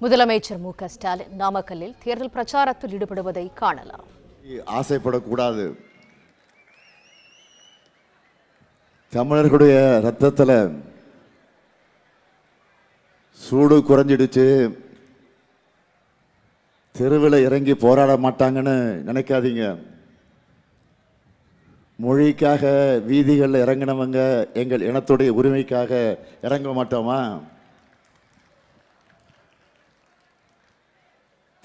முதலமைச்சர் மு க ஸ்டாலின் நாமக்கல்லில் தேர்தல் பிரச்சாரத்தில் ஈடுபடுவதை காணலாம். ஆசைப்படக்கூடாது. தமிழர்களுடைய ரத்தத்தில் சூடு குறைஞ்சிடுச்சு, தெருவில் இறங்கி போராட மாட்டாங்கன்னு நினைக்காதீங்க. மொழிக்காக வீதிகளில் இறங்கினவங்க எங்கள் இனத்துடைய உரிமைக்காக இறங்க மாட்டோமா?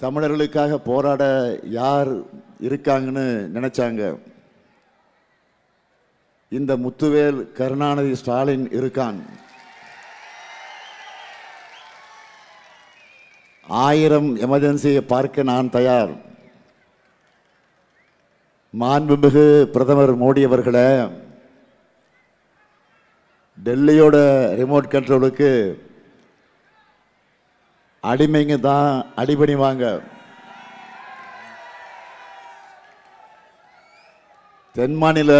தமிழர்களுக்காக போராட யார் இருக்காங்கன்னு நினைச்சாங்க? இந்த முத்துவேல் கருணாநிதி ஸ்டாலின் இருக்கான். 1000 எமர்ஜென்சியை பார்க்க நான் தயார். மாண்புமிகு பிரதமர் மோடி அவர்களே, டெல்லியோட ரிமோட் கண்ட்ரோலுக்கு அடிமைங்க தான் அடிபணிவாங்க. தென்மாநில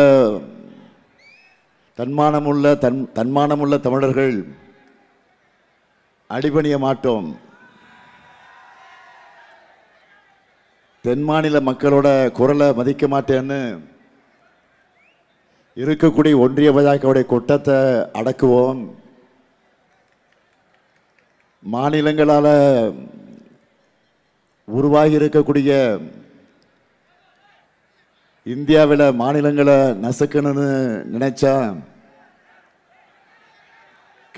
தன்மானமுள்ள தமிழர்கள் அடிபணிய மாட்டோம். தென்மாநில மக்களோட குரலை மதிக்க மாட்டேன்னு இருக்கக்கூடிய ஒன்றிய பாஜகவுடைய கொட்டத்தை அடக்குவோம். மாநிலங்களால் உருவாகி இருக்கக்கூடிய இந்தியாவில் மாநிலங்களை நசுக்கணும்னு நினைச்சா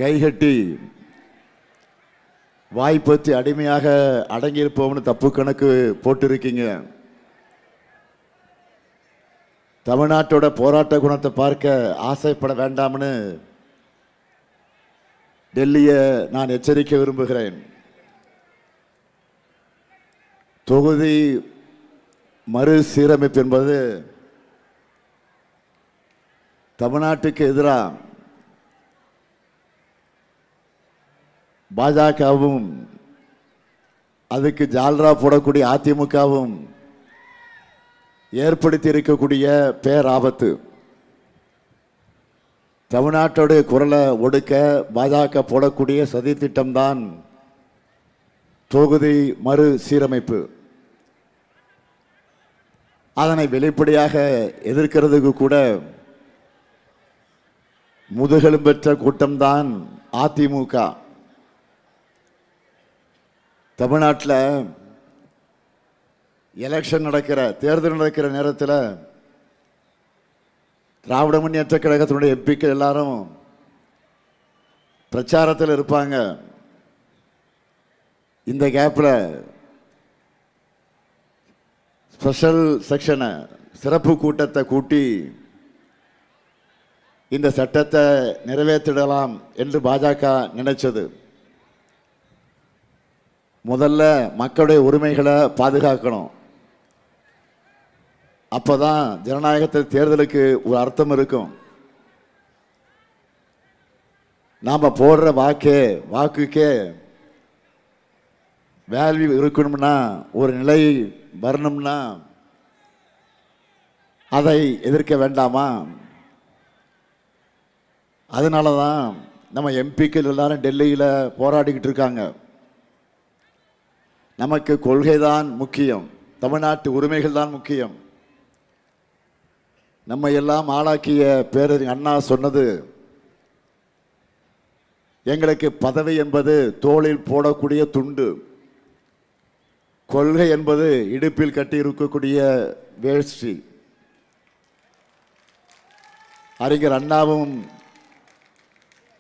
கைகட்டி வாய்ப்பற்றி அடிமையாக அடங்கியிருப்போம்னு தப்பு கணக்கு போட்டிருக்கீங்க. தமிழ்நாட்டோட போராட்ட குணத்தை பார்க்க ஆசைப்பட வேண்டாம்னு டெல்லியை நான் எச்சரிக்க விரும்புகிறேன். தொகுதி மறுசீரமைப்பு என்பது தமிழ்நாட்டுக்கு எதிராக பாஜகவும் அதுக்கு ஜால்ரா போடக்கூடிய அதிமுகவும் ஏற்படுத்தி இருக்கக்கூடிய பேராபத்து. தமிழ்நாட்டோடைய குரலை ஒடுக்க பாஜக போடக்கூடிய சதி திட்டம்தான் தொகுதி மறுசீரமைப்பு. அதனை வெளிப்படையாக எதிர்க்கிறதுக்கு கூட முதுகெலும் பெற்ற கூட்டம்தான் அதிமுக. தமிழ்நாட்டில் எலெக்ஷன் தேர்தல் நடக்கிற நேரத்தில் திராவிட முன்னேற்ற கழகத்தினுடைய எம்பிக்கள் எல்லாரும் பிரச்சாரத்தில் இருப்பாங்க. இந்த கேப்பில் ஸ்பெஷல் செக்ஷனை சிறப்பு கூட்டத்தை கூட்டி இந்த சட்டத்தை நிறைவேற்றிடலாம் என்று பாஜக நினைச்சது. முதல்ல மக்களுடைய உரிமைகளை பாதுகாக்கணும். அப்போதான் ஜனநாயகத்தில் தேர்தலுக்கு ஒரு அர்த்தம் இருக்கும். நாம் போடுற வாக்குக்கே வேல்யூ இருக்கணும்னா, ஒரு நிலை வரணும்னா அதை எதிர்க்க வேண்டாமா? அதனால தான் நம்ம எம்பிக்கள் எல்லாரும் டெல்லியில் போராடிக்கிட்டு இருக்காங்க. நமக்கு கொள்கை தான் முக்கியம், தமிழ்நாட்டு உரிமைகள் தான் முக்கியம். நம்ம எல்லாம் ஆளாக்கிய பேரறிஞர் அண்ணா சொன்னது, எங்களுக்கு பதவி என்பது தோளில் போடக்கூடிய துண்டு, கொள்கை என்பது இடுப்பில் கட்டி இருக்கக்கூடிய வேஷ்டி. அறிஞர் அண்ணாவும்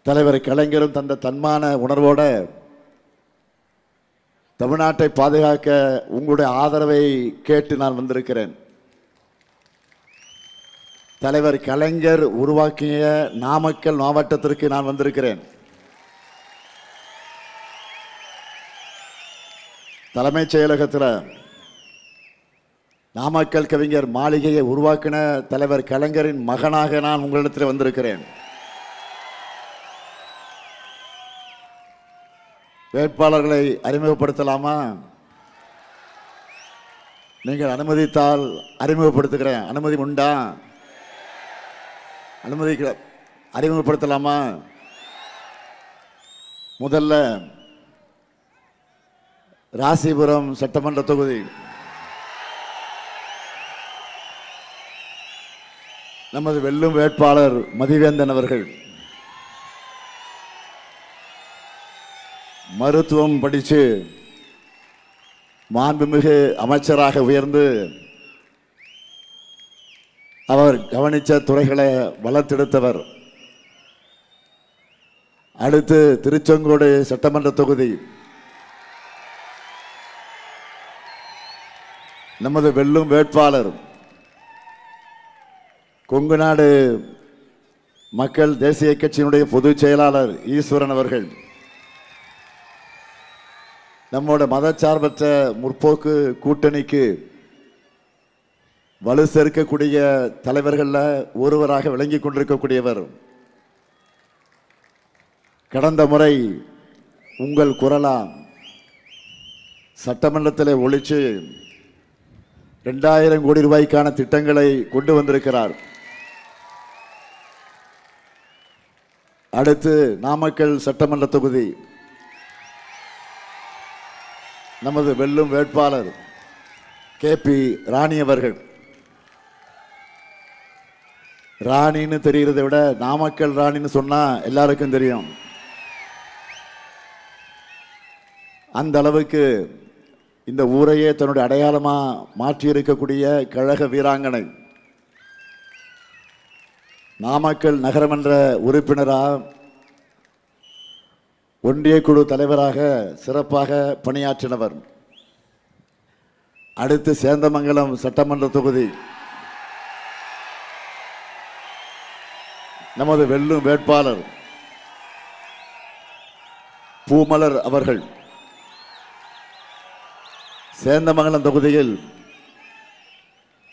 தலைவர் கலைஞரும் தந்த தன்மான உணர்வோட தமிழ்நாட்டை பாதுகாக்க உங்களுடைய ஆதரவை கேட்டு நான் வந்திருக்கிறேன். தலைவர் கலைஞர் உருவாக்கிய நாமக்கல் மாவட்டத்திற்கு நான் வந்திருக்கிறேன். தலைமைச் செயலகத்தில் நாமக்கல் கவிஞர் மாளிகையை உருவாக்கின தலைவர் கலைஞரின் மகனாக நான் உங்களிடத்தில் வந்திருக்கிறேன். வேட்பாளர்களை அறிமுகப்படுத்தலாமா? நீங்கள் அனுமதித்தால் அறிமுகப்படுத்துகிறேன். அனுமதி உண்டா? அறிமுகப்படுத்தலாமா? முதல்ல ராசிபுரம் சட்டமன்ற தொகுதி நமது வெல்லும் வேட்பாளர் மதிவேந்தன் அவர்கள் மருத்துவம் படித்து மாண்புமிகு அமைச்சராக உயர்ந்து அவர் கவனித்த துறைகளை வளர்த்தெடுத்தவர். அடுத்து திருச்செங்கோடு சட்டமன்ற தொகுதி நமது வெல்லும் வேட்பாளர் கொங்கு நாடு மக்கள் தேசிய கட்சியினுடைய பொதுச் செயலாளர் ஈஸ்வரன் அவர்கள் நம்மோட மதச்சார்பற்ற முற்போக்கு கூட்டணிக்கு வலு சேர்க்கக்கூடிய தலைவர்களில் ஒருவராக விளங்கி கொண்டிருக்கக்கூடியவர். கடந்த முறை உங்கள் குரலா சட்டமன்றத்தில் ஒழிச்சு 2000 கோடி ரூபாய்க்கான திட்டங்களை கொண்டு வந்திருக்கிறார். அடுத்து நாமக்கல் சட்டமன்ற தொகுதி நமது வெல்லும் வேட்பாளர் KP ராணி அவர்கள். ராணின்னு தெரிகிறதை விட நாமக்கல் ராணின்னு சொன்னா எல்லாருக்கும் தெரியும். அந்த அளவுக்கு இந்த ஊரையே தன்னுடைய அடையாளமா மாற்றி இருக்கக்கூடிய கழக வீராங்கனை. நாமக்கல் நகரமன்ற உறுப்பினரா ஒன்றிய குழு தலைவராக சிறப்பாக பணியாற்றினவர். அடுத்து சேந்தமங்கலம் சட்டமன்ற தொகுதி நமது வெல்லும் வேட்பாளர் பூமலர் அவர்கள். சேந்தமங்கலம் தொகுதியில்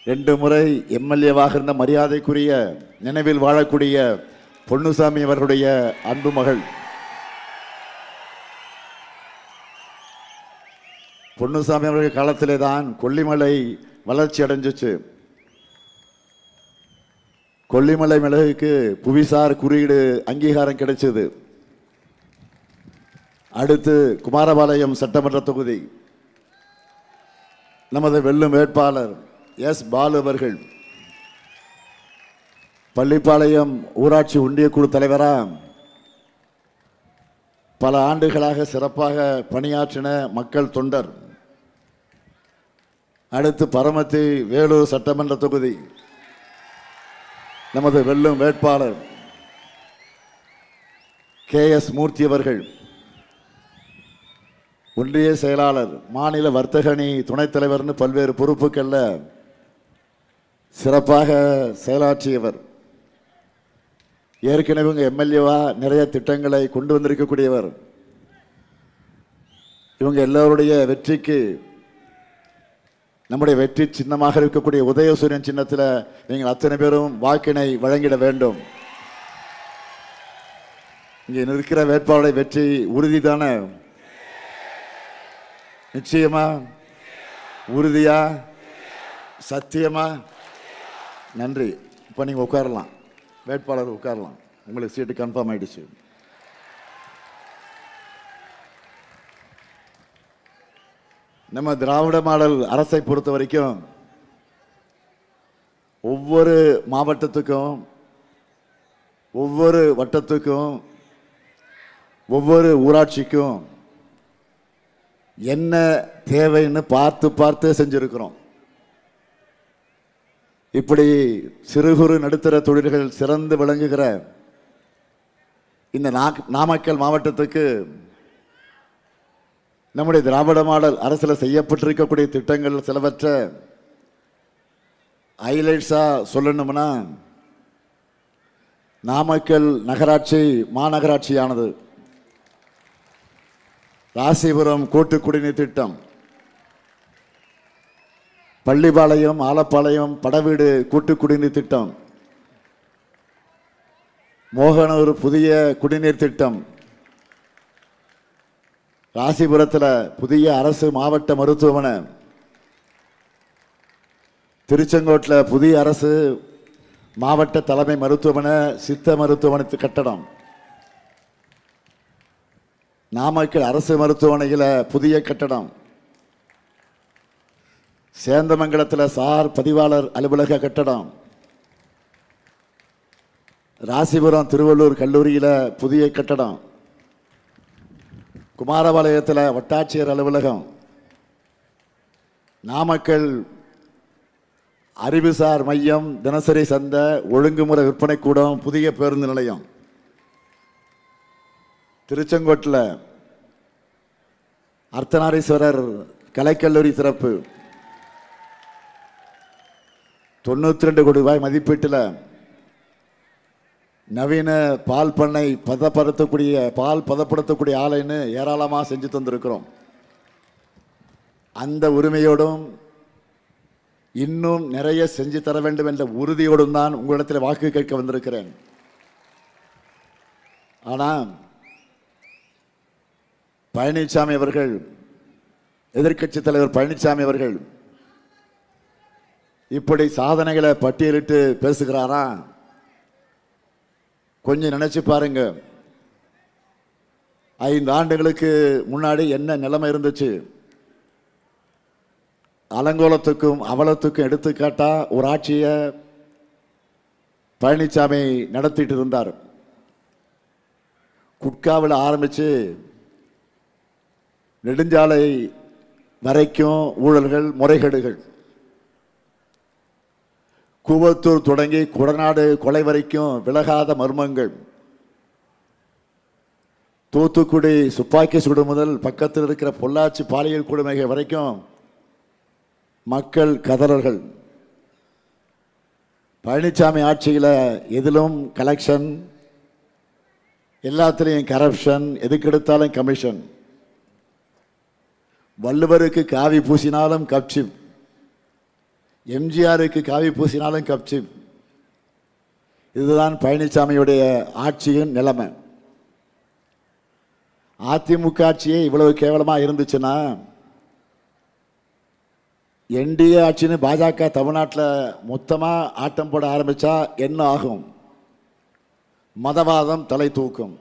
2 முறை MLA-வாக இருந்த மரியாதைக்குரிய நினைவில் வாழக்கூடிய பொன்னுசாமி அவர்களுடைய அன்பு மகள். பொன்னுசாமி அவர்கள் காலத்திலே தான் கொல்லிமலை வளர்ச்சி அடைஞ்சிச்சு. கொல்லிமலை மிளகுக்கு புவிசார் குறியீடு அங்கீகாரம் கிடைச்சது. அடுத்து குமாரபாளையம் சட்டமன்ற தொகுதி நமது வெல்லும் வேட்பாளர் S. பாலு அவர்கள். பள்ளிப்பாளையம் ஊராட்சி ஒன்றிய குழு தலைவரா பல ஆண்டுகளாக சிறப்பாக பணியாற்றின மக்கள் தொண்டர். அடுத்து பரமத்தி வேலூர் சட்டமன்ற தொகுதி நமது வெல்லும் வேட்பாளர் KS மூர்த்தி அவர்கள். ஒன்றிய செயலாளர், மாநில வர்த்தக அணி துணைத் தலைவர்னு பல்வேறு பொறுப்புகளில் சிறப்பாக செயலாற்றியவர். ஏற்கனவே இவங்க MLA-வா நிறைய திட்டங்களை கொண்டு வந்திருக்கக்கூடியவர். இவங்க எல்லோருடைய வெற்றிக்கு நம்முடைய வெற்றி சின்னமாக இருக்கக்கூடிய உதயசூரியன் சின்னத்தில் நீங்கள் அத்தனை பேரும் வாக்கினை வழங்கிட வேண்டும். இங்கே நிற்கிற வேட்பாளருடைய வெற்றி உறுதிதானே? நிச்சயமா? உறுதியா? சத்தியமா? நன்றி. இப்போ நீங்கள் உட்காரலாம், வேட்பாளர் உட்காரலாம். உங்களுக்கு சீட்டு கன்ஃபார்ம் ஆயிடுச்சு. நம்ம திராவிட மாடல் அரசை பொறுத்த வரைக்கும் ஒவ்வொரு மாவட்டத்துக்கும், ஒவ்வொரு வட்டத்துக்கும், ஒவ்வொரு ஊராட்சிக்கும் என்ன தேவைன்னு பார்த்து பார்த்து செஞ்சிருக்கிறோம். இப்படி சிறு குறு நடுத்தர தொழில்கள் சிறந்து விளங்குகிற இந்த நாமக்கல் மாவட்டத்துக்கு நம்முடைய திராவிட மாடல் அரசில் செய்யப்பட்டிருக்கக்கூடிய திட்டங்கள் சிலவற்றை ஹைலைட்ஸாக சொல்லணும்னா, நாமக்கல் நகராட்சி மாநகராட்சியானது ராசிபுரம் கூட்டு குடிநீர் திட்டம், பள்ளிப்பாளையம் ஆலப்பாளையம் படவீடு கூட்டு குடிநீர் திட்டம், மோகனூர் புதிய குடிநீர் திட்டம், ராசிபுரத்தில் புதிய அரசு மாவட்ட மருத்துவமனை, திருச்செங்கோட்டில் புதிய அரசு மாவட்ட தலைமை மருத்துவமனை சித்த மருத்துவமனை கட்டடம், நாமக்கல் அரசு மருத்துவமனையில் புதிய கட்டடம், சேந்தமங்கலத்தில் சார் பதிவாளர் அலுவலக கட்டடம், ராசிபுரம் திருவள்ளூர் கல்லூரியில் புதிய கட்டடம், குமாரபாளையத்தில் வட்டாட்சியர் அலுவலகம், நாமக்கல் அறிவுசார் மையம், தினசரி சந்தை, ஒழுங்குமுறை விற்பனை கூடம், புதிய பேருந்து நிலையம், திருச்செங்கோட்டில் அர்த்தநாரீஸ்வரர் கலைக்கல்லூரி திறப்பு, 92 கோடி ரூபாய் மதிப்பீட்டில் நவீன பால் பண்ணை பால் பதப்படுத்தக்கூடிய ஆலைன்னு ஏராளமாக செஞ்சு தந்திருக்கிறோம். அந்த உரிமையோடும் இன்னும் நிறைய செஞ்சு தர வேண்டும் என்ற உறுதியோடும் தான் உங்களிடத்தில் வாக்கு கேட்க வந்திருக்கிறேன். ஆனால் பழனிசாமி அவர்கள், எதிர்க்கட்சி தலைவர் பழனிசாமி அவர்கள் இப்படி சாதனைகளை பட்டியலிட்டு பேசுகிறாரா? கொஞ்சம் நினைச்சு பாருங்க. 5 ஆண்டுகளுக்கு முன்னாடி என்ன நிலைமை இருந்துச்சு? அலங்கோலத்துக்கும் அவலத்துக்கும் எடுத்துக்காட்டா ஒரு ஆட்சியை பழனிசாமி நடத்திட்டு இருந்தார். குட்காவில் ஆரம்பிச்சு நெடுஞ்சாலை வரைக்கும் ஊழல்கள், முறைகேடுகள், கூவத்தூர் தொடங்கி குடநாடு கொலை வரைக்கும் விலகாத மர்மங்கள், தூத்துக்குடி துப்பாக்கி சுடு முதல் பக்கத்தில் இருக்கிற பொள்ளாச்சி பாலியல் கொடுமைகள் வரைக்கும் மக்கள் கதறல்கள். பழனிசாமி ஆட்சியில் எதிலும் கலெக்ஷன், எல்லாத்திலையும் கரப்ஷன், எதுக்கு எடுத்தாலும் கமிஷன். வள்ளுவருக்கு காவி பூசினாலும் கப்சிப், எம்ஜிஆருக்கு காவி பூசினாலும் கப்சிப். இதுதான் பழனிசாமியுடைய ஆட்சியின் நிலைமை. அதிமுக ஆட்சியே இவ்வளவு கேவலமாக இருந்துச்சுன்னா என்டிஏ ஆட்சின்னு பாஜக தமிழ்நாட்டில் மொத்தமாக ஆட்டம் போட ஆரம்பித்தா என்ன ஆகும்? மதவாதம் தலை தூக்கும்,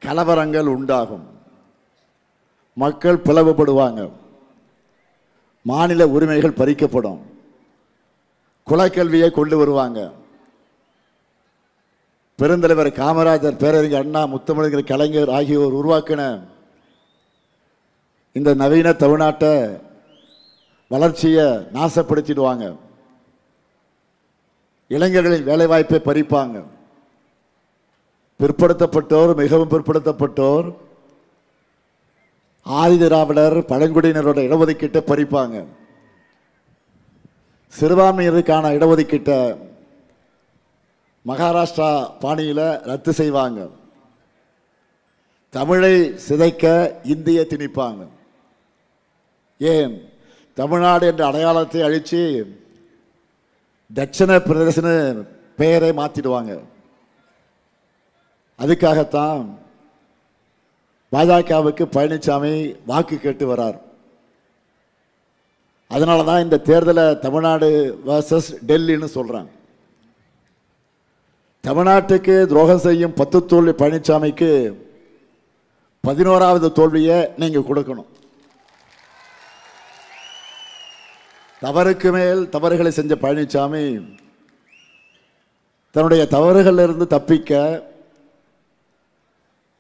கலவரங்கள் உண்டாகும், மக்கள் பிளவுபடுவாங்க, மாநில உரிமைகள் பறிக்கப்படும், குலக்கல்வியை கொண்டு வருவாங்க. பெருந்தலைவர் காமராஜர், பேரறிஞர் அண்ணா, முத்தமிழர் கலைஞர் ஆகியோர் உருவாக்கின இந்த நவீன தமிழ்நாட்டை வளர்ச்சியை நாசப்படுத்திடுவாங்க. இளைஞர்களின் வேலைவாய்ப்பை பறிப்பாங்க. பிற்படுத்தப்பட்டோர், மிகவும் பிற்படுத்தப்பட்டோர், ஆதி திராவிடர், பழங்குடியினரோட இடஒதுக்கீட்டை பறிப்பாங்க. சிறுபான்மையினருக்கான இடஒதுக்கீட்டை மகாராஷ்டிரா பாணியில் ரத்து செய்வாங்க. தமிழை சிதைக்க இந்தியை திணிப்பாங்க. ஏன்? தமிழ்நாடு என்ற அடையாளத்தை அழித்து தட்சிண பிரதேசன்னு பெயரை மாற்றிடுவாங்க. அதுக்காகத்தான் பாஜகவுக்கு பழனிசாமி வாக்கு கேட்டு வரார். அதனால தான் இந்த தேர்தலை தமிழ்நாடு வர்சஸ் டெல்லின்னு சொல்கிறாங்க. தமிழ்நாட்டுக்கு துரோகம் செய்யும் 10 தோல்வி பழனிசாமிக்கு 11வது தோல்வியை நீங்கள் கொடுக்கணும். தவறுக்கு மேல் தவறுகளை செஞ்ச பழனிசாமி தன்னுடைய தவறுகளிலிருந்து தப்பிக்க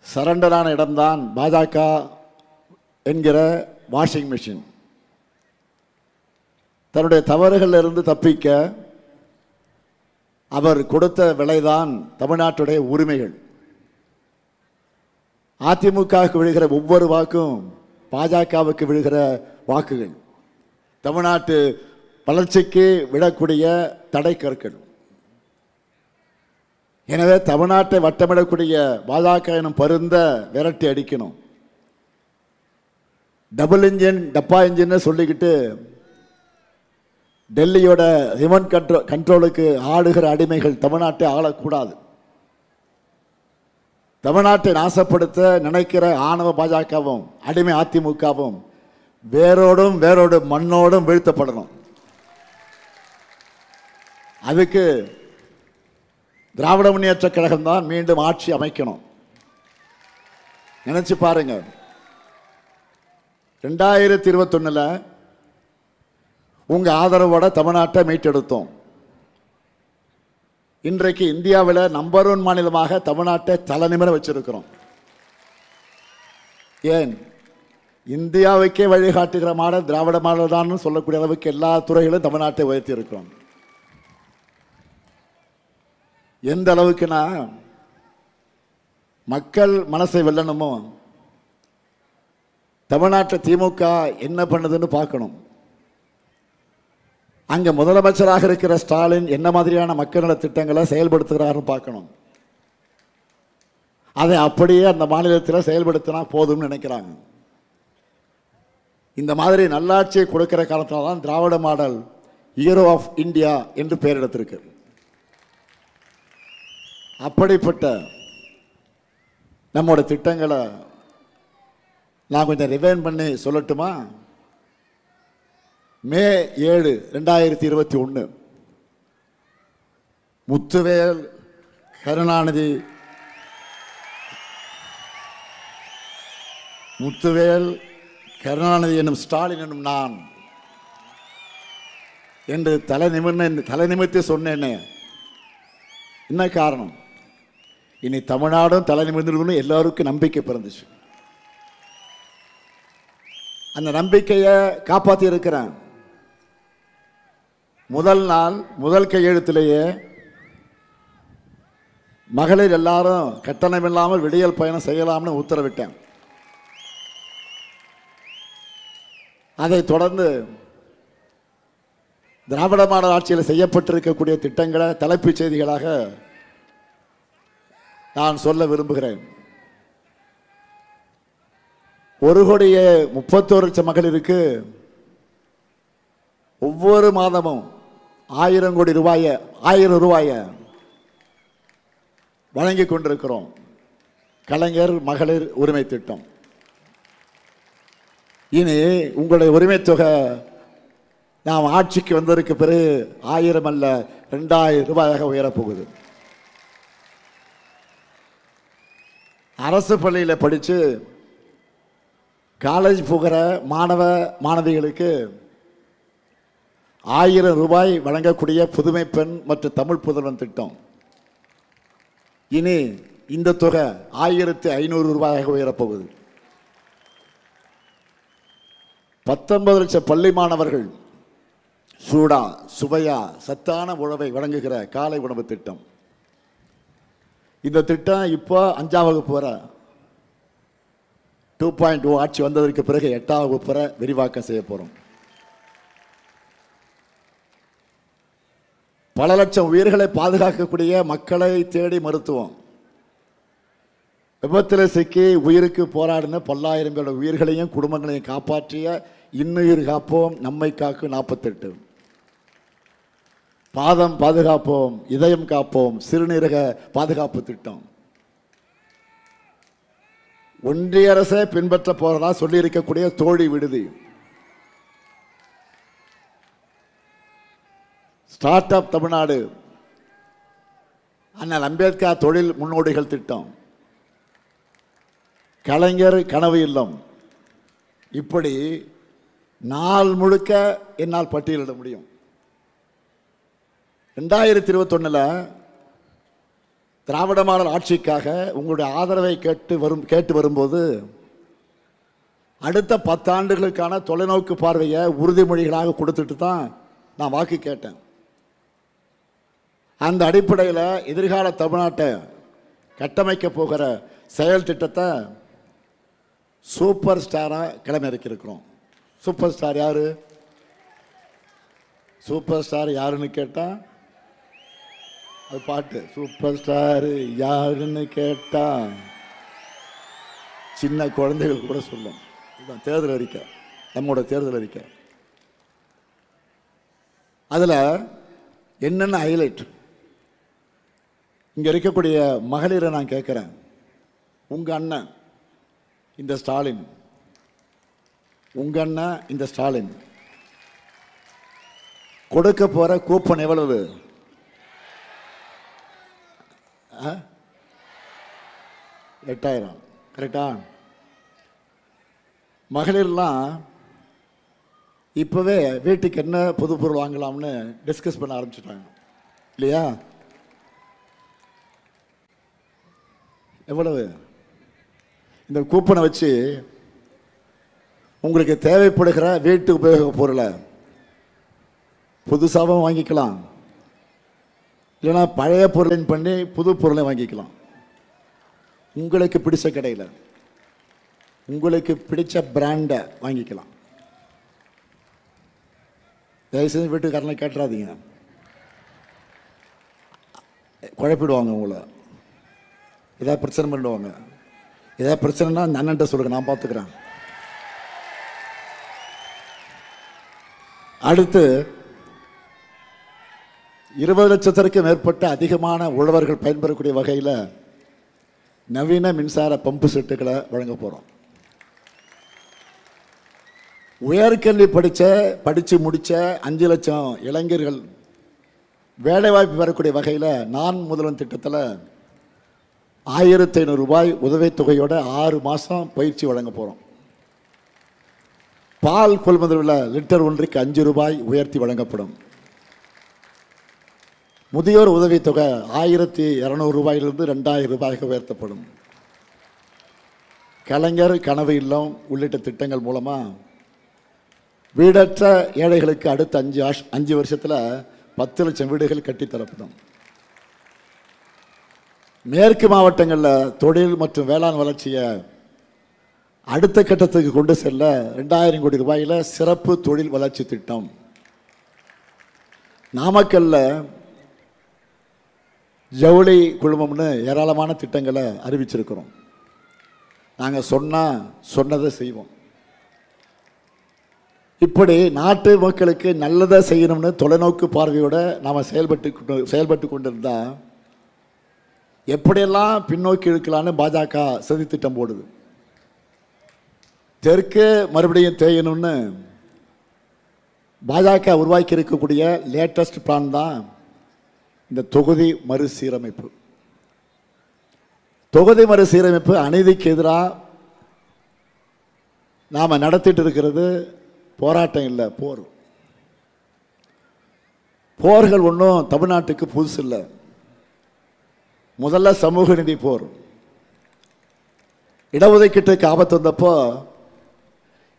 சரண்டரான இடம்தான் பாஜக என்கிற வாஷிங் மிஷின். தன்னுடைய தவறுகளிலிருந்து தப்பிக்க அவர் கொடுத்த விலைதான் தமிழ்நாட்டுடைய உரிமைகள். அதிமுகவுக்கு விழுகிற ஒவ்வொரு வாக்கும் பாஜகவுக்கு விழுகிற வாக்குகள். தமிழ்நாட்டு வளர்ச்சிக்கு விடக்கூடிய தடை கற்கள். எனவே தமிழ்நாட்டை வட்டமிடக்கூடிய பாஜக எனும் பருந்த விரட்டி அடிக்கணும். டபுள் இன்ஜின், டப்பா இன்ஜின்னு சொல்லிக்கிட்டு டெல்லியோட ரிமோட் கண்ட்ரோலுக்கு ஆடுகிற அடிமைகள் தமிழ்நாட்டை ஆளக்கூடாது. தமிழ்நாட்டை நாசப்படுத்த நினைக்கிற ஆணவ பாஜகவும் அடிமை அதிமுகவும் வேரோடு மண்ணோடும் வீழ்த்தப்படணும். அதுக்கு திராவிட முன்னேற்ற கழகம் தான் மீண்டும் ஆட்சி அமைக்கணும். நினைச்சு பாருங்க, 2021 உங்க ஆதரவோட தமிழ்நாட்டை மீட்டெடுத்தோம். இன்றைக்கு இந்தியாவில் நம்பர் 1 மாநிலமாக தமிழ்நாட்டை தலைநிமிர வச்சிருக்கிறோம். ஏன்? இந்தியாவுக்கே வழிகாட்டுகிற மாடல் திராவிட மாடல் தான் சொல்லக்கூடிய அளவுக்கு எல்லா துறைகளும் தமிழ்நாட்டை உயர்த்தி இருக்கிறோம். எந்த அளவுக்குனா, மக்கள் மனசை வெல்லணுமோ தமிழ்நாட்டில் திமுக என்ன பண்ணுதுன்னு பார்க்கணும். அங்க முதலமைச்சராக இருக்கிற ஸ்டாலின் என்ன மாதிரியான மக்கள் நல திட்டங்களை செயல்படுத்துகிறாருன்னு பார்க்கணும். அதை அப்படியே அந்த மாநிலத்தில் செயல்படுத்தினா போதும்னு நினைக்கிறாங்க. இந்த மாதிரி நல்லாட்சியை கொடுக்கிற காலத்தில் தான் திராவிட மாடல் ஹீரோ ஆஃப் இந்தியா என்று பெயர் எடுத்திருக்கு. அப்படிப்பட்ட நம்மோட திட்டங்களை நான் கொஞ்சம் ரிவைன் பண்ணி சொல்லட்டுமா? மே 7, 2021 முத்துவேல் கருணாநிதி என்னும் ஸ்டாலின் என்னும் நான் என்று தலை நிமிர்த்தி சொன்னேனே. என்ன காரணம்? இனி தமிழ்நாடும் தலை நிமிர்ந்து எல்லாருக்கும் நம்பிக்கை பிறந்துச்சு. அந்த நம்பிக்கையை காப்பாற்றி இருக்கிறேன். முதல் நாள் முதல் கையெழுத்திலேயே மகளிர் எல்லாரும் கட்டணம் இல்லாமல் விடியல் பயணம் செய்யலாம்னு உத்தரவிட்டேன். அதைத் தொடர்ந்து திராவிட மாடல் ஆட்சியில் செய்யப்பட்டிருக்கக்கூடிய திட்டங்களை தலைப்புச் செய்திகளாக நான் சொல்ல விரும்புகிறேன். 1,31,00,000 மகளிருக்கு ஒவ்வொரு மாதமும் 1,000 ரூபாயை வழங்கி கொண்டிருக்கிறோம். கலைஞர் மகளிர் உரிமை திட்டம். இனி உங்களுடைய உரிமை தொகை நாம் ஆட்சிக்கு வந்ததற்கு பிறகு 1000 அல்ல 2,000 ரூபாயாக உயரப்போகுது. அரசு பள்ளியில் படித்து காலேஜ் போகிற மாணவ மாணவிகளுக்கு 1000 ரூபாய் வழங்கக்கூடிய புதுமை பெண் மற்றும் தமிழ் புதல்வன் திட்டம். இனி இந்த தொகை 1,500 ரூபாயாக உயரப்போகுது. 19 லட்சம் பள்ளி மாணவர்கள் சூடா சுவையா சத்தான உணவை வழங்குகிற காலை உணவு திட்டம். இந்த திட்டம் இப்போ 5ஆம் வகுப்பு வரை 2.0 ஆட்சி வந்ததற்கு பிறகு 8ஆம் வகுப்பு வரை விரிவாக்கம் செய்ய போறோம். பல லட்சம் உயிர்களை பாதுகாக்கக்கூடிய மக்களை தேடி மருத்துவம். விபத்தில் சிக்கி உயிருக்கு போராடின 10,000 பேரோட உயிர்களையும் குடும்பங்களையும் காப்பாற்றிய இன்னுயிர் காப்போம் நம்மை காக்கும் 48. பாதம் பாதுகாப்போம் இதயம் காப்போம் சிறுநீரக பாதுகாப்பு திட்டம். ஒன்றிய அரசை பின்பற்ற போறதா சொல்லி இருக்கக்கூடிய தோழி விடுதி. ஸ்டார்ட் அப் தமிழ்நாடு, அண்ணல் அம்பேத்கர் தொழில் முன்னோடிகள் திட்டம், கலைஞர் கனவு இல்லம். இப்படி நாள் முழுக்க என்னால் பட்டியலிட முடியும். 2021 திராவிட மாடல் ஆட்சிக்காக உங்களுடைய ஆதரவை கேட்டு வரும்போது அடுத்த 10 ஆண்டுகளுக்கான தொலைநோக்கு பார்வையை உறுதிமொழிகளாக கொடுத்துட்டு தான் நான் வாக்கு கேட்டேன். அந்த அடிப்படையில் எதிர்கால தமிழ்நாட்டை கட்டமைக்க போகிற செயல் திட்டத்தை சூப்பர் ஸ்டாராக கிளம்பியிருக்கிறோம். சூப்பர் ஸ்டார் யாரு? சூப்பர் ஸ்டார் யாருன்னு கேட்டா அது பாட்டு. சூப்பர் ஸ்டார் யாருன்னு கேட்டா சின்ன குழந்தைகள் கூட சொல்லும். இதுதான் தேர்தல் அறிக்கை, நம்மோட தேர்தல் அறிக்கை. அதில் என்னென்ன ஹைலைட்? இங்கே இருக்கக்கூடிய மகளிரை நான் கேட்குறேன். உங்கள் அண்ணன் இந்த ஸ்டாலின், உங்கள் அண்ணன் இந்த ஸ்டாலின் கொடுக்க போகிற கூப்பன் எவ்வளவு? 8,000. கரெக்டா? மகளிர்லாம் இப்போவே வீட்டுக்கு என்ன புது பொருள் வாங்கலாம்னு டிஸ்கஸ் பண்ண ஆரம்பிச்சிட்டாங்க இல்லையா? எவ்வளவு இந்த கூப்பனை வச்சு உங்களுக்கு தேவைப்படுகிற வீட்டு உபயோக பொருளை புதுசாகவும் வாங்கிக்கலாம், இல்லைன்னா பழைய பொருளையும் பண்ணி புது பொருளை வாங்கிக்கலாம். உங்களுக்கு பிடிச்ச கடையில் உங்களுக்கு பிடிச்ச பிராண்டை வாங்கிக்கலாம். தயவுசெய்து வீட்டுக்காரனை கேட்டுறாதீங்க, குழப்பிடுவாங்க உங்களை. ஏதாவது பிரச்சனை பண்ணிடுவாங்க. ஏதாவது பிரச்சனைனா அந்த அண்ணன்ட்ட சொல்லுங்க, நான் பார்த்துக்கிறேன். அடுத்து 20 லட்சத்திற்கு மேற்பட்ட அதிகமான உழவர்கள் பயன்பெறக்கூடிய வகையில் நவீன மின்சார பம்பு செட்டுகளை வழங்க போகிறோம். உயர்கல்வி படித்து முடித்த 5 லட்சம் இளைஞர்கள் வேலைவாய்ப்பு பெறக்கூடிய வகையில் நான் முதல்வன் திட்டத்தில் 1500 ரூபாய் உதவித்தொகையோட 6 மாதம் பயிற்சி வழங்க போகிறோம். பால் கொள்முதலில் லிட்டர் ஒன்றுக்கு 5 ரூபாய் உயர்த்தி வழங்கப்படும். முதியோர் உதவித்தொகை 1200 ரூபாயிலிருந்து 2000 ரூபாய்க்கு உயர்த்தப்படும். கலைஞர் கனவு இல்லம் உள்ளிட்ட திட்டங்கள் மூலமாக வீடற்ற ஏழைகளுக்கு அடுத்த 5 வருஷத்தில் 10 லட்சம் வீடுகள் கட்டித்தரப்படும். மேற்கு மாவட்டங்களில் தொழில் மற்றும் வேளாண் வளர்ச்சியை அடுத்த கட்டத்துக்கு கொண்டு செல்ல 2000 கோடி ரூபாயில் சிறப்பு தொழில் வளர்ச்சி திட்டம். நாமக்கல்ல ஜவுளி குழுமம்னு ஏராளமான திட்டங்களை அறிவிச்சிருக்கிறோம். நாங்கள் சொன்னதை செய்வோம். இப்படி நாட்டு மக்களுக்கு நல்லதை செய்யணும்னு தொலைநோக்கு பார்வையோட நாம் செயல்பட்டு கொண்டிருந்தா எப்படியெல்லாம் பின்னோக்கி இழுக்கலான்னு பாஜக சதி திட்டம் போடுது. தெற்கு மறுபடியும் தேயணும்னு பாஜக உருவாக்கி இருக்கக்கூடிய லேட்டஸ்ட் பிளான் தான் இந்த தொகுதி மறுசீரமைப்பு. தொகுதி மறுசீரமைப்பு அநீதிக்கு எதிராக நாம் நடத்திட்டு இருக்கிறது போராட்டம் இல்லை, போர். போர்கள் ஒன்றும் தமிழ்நாட்டுக்கு புதுசு இல்லை. முதல்ல சமூக நீதி போர். இடஒதுக்கீட்டுக்கு ஆபத்து வந்தப்போ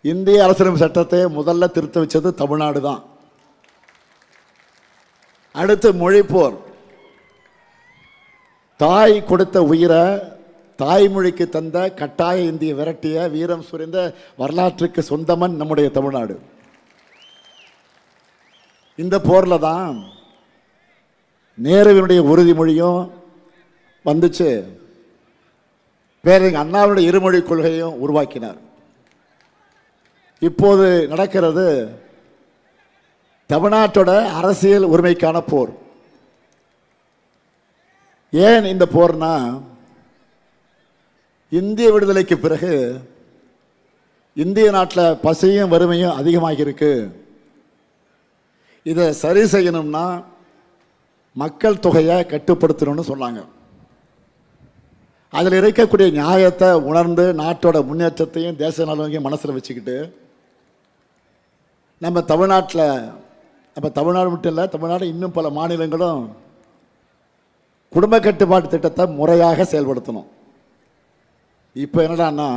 இந்திய அரசியலமைப்பு சட்டத்தை முதல்ல திருத்த வச்சது தமிழ்நாடு தான். அடுத்து மொழி போர். தாய் கொடுத்த உயிரை தாய்மொழிக்கு தந்த கட்டாய இந்திய விரட்டிய வீரம் சுரிந்த வரலாற்றுக்கு சொந்தமன் நம்முடைய தமிழ்நாடு. இந்த போர்ல தான் நேருவினுடைய உறுதிமொழியும் வந்துச்சு. பேரறிஞர் அண்ணாவுடைய இருமொழி கொள்கையும் உருவாக்கினார். இப்போது நடக்கிறது தமிழ்நாட்டோட அரசியல் உரிமைக்கான போர். ஏன் இந்த போர்னா, இந்திய விடுதலைக்கு பிறகு இந்திய நாட்டில் பசியும் வறுமையும் அதிகமாகி இருக்கு. இதை சரி செய்யணும்னா மக்கள் தொகையை கட்டுப்படுத்தணும்னு சொன்னாங்க. அதில் இருக்கக்கூடிய நியாயத்தை உணர்ந்து நாட்டோட முன்னேற்றத்தையும் தேச நலனையும் மனசில் வச்சுக்கிட்டு நம்ம தமிழ்நாடு மட்டும் இல்லை, தமிழ்நாடு இன்னும் பல மாநிலங்களும் குடும்ப கட்டுப்பாட்டு திட்டத்தை முறையாக செயல்படுத்தணும். இப்போ என்னடான்னா,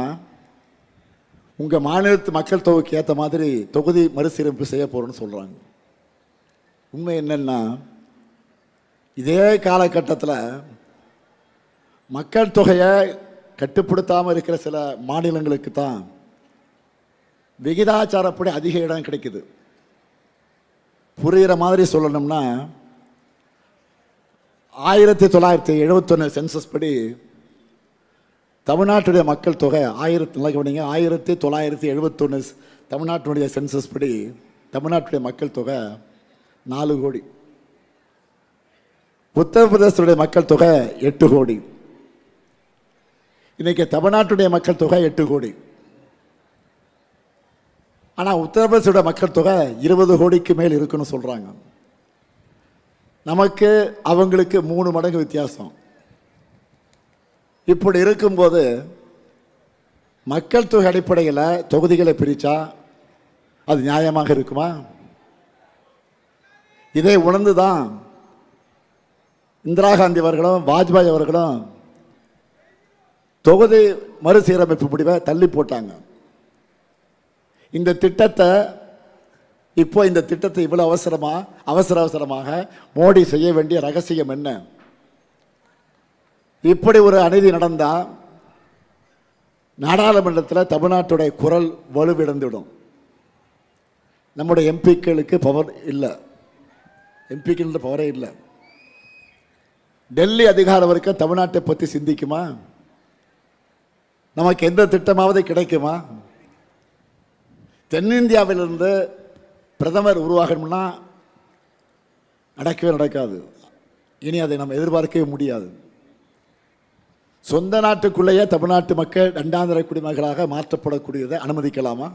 உங்கள் மாநிலத்து மக்கள் தொகைக்கு ஏற்ற மாதிரி தொகுதி மறுசீரமைப்பு செய்ய போகிறோன்னு சொல்கிறாங்க. உண்மை என்னன்னா, இதே காலகட்டத்தில் மக்கள் தொகையை கட்டுப்படுத்தாமல் இருக்கிற சில மாநிலங்களுக்கு தான் விகிதாச்சாரப்படி அதிக இடம் கிடைக்குது. புரிகிற மாதிரி சொல்லணும்னா, 1971 சென்சஸ் படி தமிழ்நாட்டுடைய மக்கள் தொகை 1971 தமிழ்நாட்டினுடைய சென்சஸ் படி தமிழ்நாட்டுடைய மக்கள் தொகை 4 கோடி. உத்தரப்பிரதேசத்துடைய மக்கள் தொகை 8 கோடி. இன்னைக்கு தமிழ்நாட்டுடைய மக்கள் தொகை 8 கோடி. ஆனால் உத்தரப்பிரதேசோட மக்கள் தொகை 20 கோடிக்கு மேல் இருக்குன்னு சொல்கிறாங்க. நமக்கு அவங்களுக்கு 3 மடங்கு வித்தியாசம். இப்படி இருக்கும்போது மக்கள் தொகை அடிப்படையில் தொகுதிகளை பிரித்தா அது நியாயமாக இருக்குமா? இதை உணர்ந்துதான் இந்திரா காந்தி அவர்களும் வாஜ்பாய் அவர்களும் தொகுதி மறுசீரமைப்பு முடிவை தள்ளி போட்டாங்க. இந்த திட்டத்தை இவ்வளவு அவசரமாக மோடி செய்ய வேண்டிய ரகசியம் என்ன? இப்படி ஒரு அநீதி நடந்தா நாடாளுமன்றத்தில் தமிழ்நாட்டுடைய குரல் வலுவிழந்துவிடும். நம்முடைய எம்பிக்களுக்கு பவர் இல்லை, எம்பிக்கள் பவரே இல்லை. டெல்லி அதிகார வர்க்கம் தமிழ்நாட்டை பற்றி சிந்திக்குமா? நமக்கு எந்த திட்டமாவது கிடைக்குமா? தென்னிந்தியாவிலிருந்து பிரதமர் உருவாகணும்னா நடக்காது. இனி அதை நம்ம எதிர்பார்க்கவே முடியாது. சொந்த நாட்டுக்குள்ளேயே தமிழ்நாட்டு மக்கள் இரண்டாந்தர குடிமகளாக மாற்றப்படக்கூடியதை அனுமதிக்கலாமா?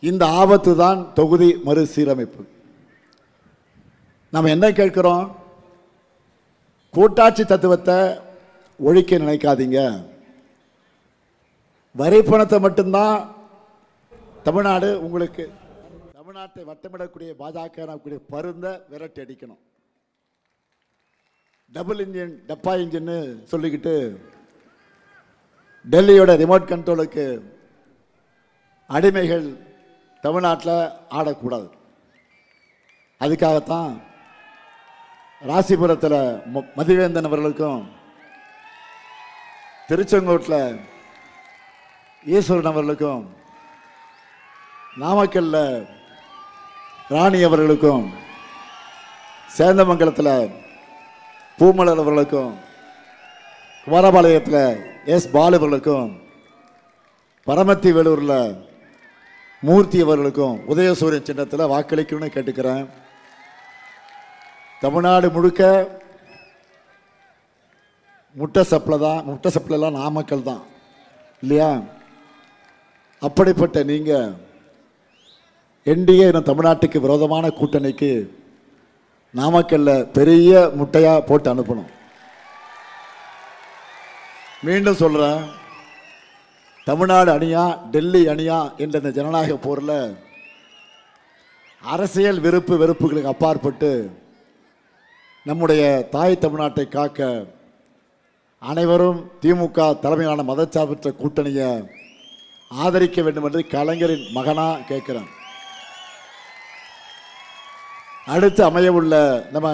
இந்த ஆபத்து தான் தொகுதி மறுசீரமைப்பு. நம்ம என்ன கேட்கிறோம்? கூட்டாட்சி தத்துவத்தை ஒழிக்க நினைக்காதீங்க. வரி பணத்தை மட்டும்தான் தமிழ்நாட்டை வட்டமிடக்கூடிய பாஜக பருந்த விரட்டி அடிக்கணும். டபுள் இன்ஜின் டப்பா இன்ஜின்னு சொல்லிக்கிட்டு டெல்லியோட ரிமோட் கண்ட்ரோலுக்கு அடிமைகள் தமிழ்நாட்டில் ஆடக்கூடாது. அதுக்காகத்தான் ராசிபுரத்தில் மதிவேந்தன் அவர்களுக்கும் திருச்செங்கோட்டில் ஈஸ்வரன் அவர்களுக்கும் நாமக்கல்ல ராணி அவர்களுக்கும் சேந்தமங்கலத்தில் பூமலர் அவர்களுக்கும் குமாரபாளையத்தில் எஸ் பாலு அவர்களுக்கும் பரமத்தி வேலூரில் மூர்த்தி அவர்களுக்கும் உதயசூரியன் சின்னத்தில் வாக்களிக்கணும்னு கேட்டுக்கிறேன். தமிழ்நாடு முழுக்க முட்டை சப்ளைலாம் நாமக்கல் தான் இல்லையா? அப்படிப்பட்ட நீங்கள் என்டிஏ தமிழ்நாட்டுக்கு விரோதமான கூட்டணிக்கு நாமக்கல்ல பெரிய முட்டையா போட்டு அனுப்பணும். மீண்டும் சொல்றேன், தமிழ்நாடு அணியா டெல்லி அணியா என்ற இந்த ஜனநாயக போரில் அரசியல் வெறுப்புகளுக்கு அப்பாற்பட்டு நம்முடைய தாய் தமிழ்நாட்டை காக்க அனைவரும் திமுக தலைமையிலான மதச்சார்பற்ற கூட்டணியை ஆதரிக்க வேண்டும் என்று கலைஞரின் மகனா கேட்கிறேன். அடுத்து அமையவுள்ள நம்ம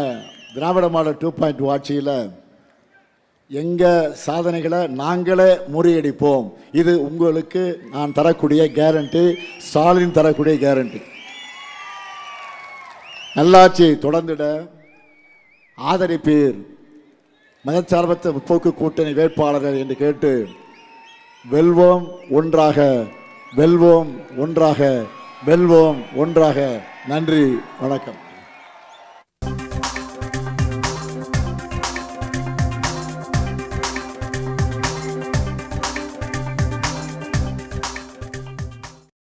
திராவிட மாடல் 2.0 ஆட்சியில் எங்கள் சாதனைகளை நாங்களே முறியடிப்போம். இது உங்களுக்கு நான் தரக்கூடிய கேரண்டி, ஸ்டாலின் தரக்கூடிய கேரண்டி. நல்லாட்சி தொடர்ந்திட ஆதரிப்பீர் மதச்சார்பற்ற முற்போக்கு கூட்டணி வேட்பாளர்கள் என்று கேட்டு வெல்வோம் ஒன்றாக, வெல்வோம் ஒன்றாக, வெல்வோம் ஒன்றாக. நன்றி, வணக்கம்.